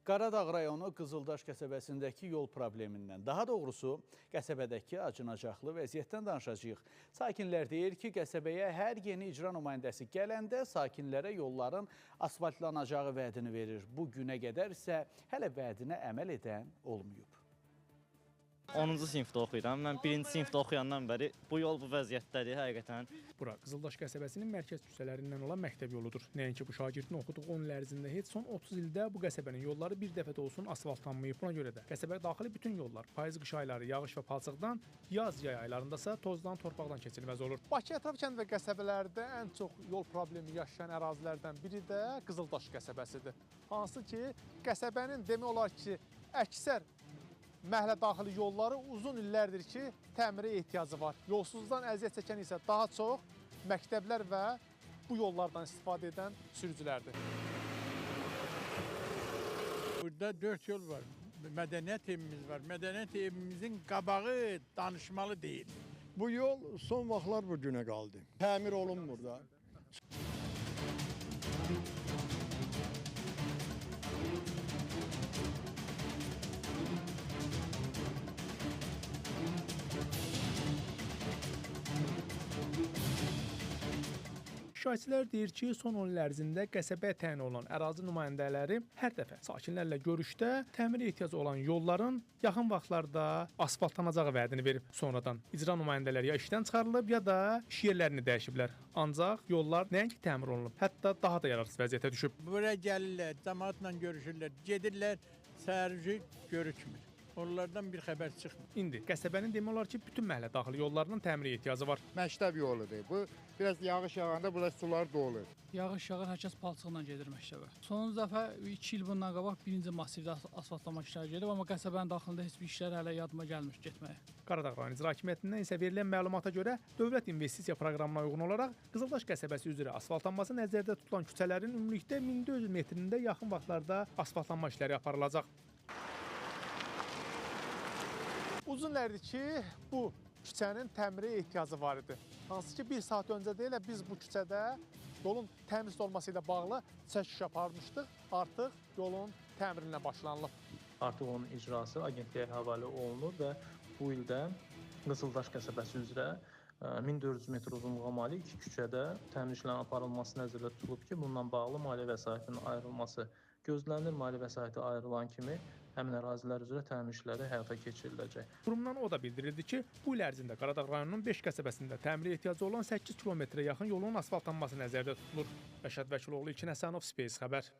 Qaradağ rayonu Qızıldaş qəsəbəsindəki yol problemindən, daha doğrusu qəsəbədəki acınacaqlı vəziyyətdən danışacağıq. Sakinlər deyir ki, qəsəbəyə hər yeni icra nümayəndəsi gələndə sakinlərə yolların asfaltlanacağı vədini verir. Bu günə qədər isə hələ vədinə əməl edən olmayıb. 10-cu sinifdə oxuyuram. Mən 1-ci sinifdə oxuyandan bəri bu yol bu vəziyyətdədir həqiqətən. Bura Qızıldaş qəsəbəsinin mərkəz küçələrindən olan məktəb yoludur. Nəinki bu şagirdin oxuduğu 10 il ərzində heç son 30 ildə bu qəsəbənin yolları bir dəfə də olsun asfaltlanmayıb. Buna görə də qəsəbəyə daxili bütün yollar payız-qış ayları yağış və palçıqdan, yaz-yay aylarında isə tozdan, torpaqdan keçilməz olur. Bakı ətraf kənd və qəsəbələrdə ən çox yol problemi yaşayan ərazilərdən biri də Qızıldaş qəsəbəsidir. Hansı ki, qəsəbənin demək olar ki, əksər məhəllə daxili yolları uzun illərdir ki, təmirə ehtiyacı var. Yolsuzluqdan əziyyət çəkən isə daha çox məktəblər və bu yollardan istifadə edən sürücülərdir. Burada 4 yol var. Mədəniyyət evimiz var. Mədəniyyət evimizin qabağı danışmalı deyil. Bu yol son vaxtlar bu günə qaldı. Təmir olunmur da. Şahidçilər deyir ki, son 10 il ərzində qəsəbəyə təyin olunan ərazi nümayəndələri hər dəfə sakinlərlə görüşdə təmir ehtiyacı olan yolların yaxın vaxtlarda asfaltlanacağı vədini verib. Sonradan icra nümayəndələri ya işdən çıxarılıb, ya da iş yerlərini dəyişiblər. Ancaq yollar nəinki təmir olunub, hətta daha da yararsız vəziyyətə düşüb. Buraya gəlirlər, cəmaatla görüşürlər, gedirlər, səhərci görükmür. Onlardan bir xəbər çıxmır. İndi qəsəbənin demək olar ki, bütün məhəllə daxili yollarının təmirə ehtiyacı var. Məktəb yoludur. Bu biraz yağış yağanda burada sular dolur. Yağış yağır, hər kəs palçıqla gedir məktəbə. Son dəfə 2 il bundan qabaq birinci massivdə asfaltlama işləri gedib, amma qəsəbənin daxilində heç bir işlər hələ yadıma gəlmir getməyə. Qaradağ rayon icra hakimiyyətindən isə verilən məlumata görə dövlət investisiya proqramına uyğun olaraq Qızıldaş qəsəbəsi üzrə asfaltlanması nəzərdə tutulan küçələrin ümumilikdə 1400 metrində yaxın vaxtlarda asfaltlanma işləri aparılacaq. Uzun illərdir ki, bu küçənin təmirə ehtiyacı var idi. Hansı ki, bir saat öncə deyilə biz bu küçədə yolun təmiz olması ilə bağlı çəkiş aparmışdıq. Artıq yolun təmirinə başlanılıb. Artıq onun icrası agentliyə həvalə olunur və bu ildə Qızıldaş qəsəbəsi üzrə 1400 metr uzunluğa malik 2 küçədə təmir işlərinin aparılması nəzərdə tutulub ki, bununla bağlı maliyyə vəsaitinin ayrılması gözlənilir. Maliyyə vəsaiti ayrılan kimi həmin ərazilər üzrə təmir işləri həyata keçiriləcək. Qurumdan o da bildirildi ki, bu il ərzində Qaradağ rayonunun 5 qəsəbəsində təmirə ehtiyacı olan 8 kilometrə yaxın yolun asfaltlanması nəzərdə tutulur. Rəşad Vəkiloğlu, İlkin Həsənov, Space xəbər.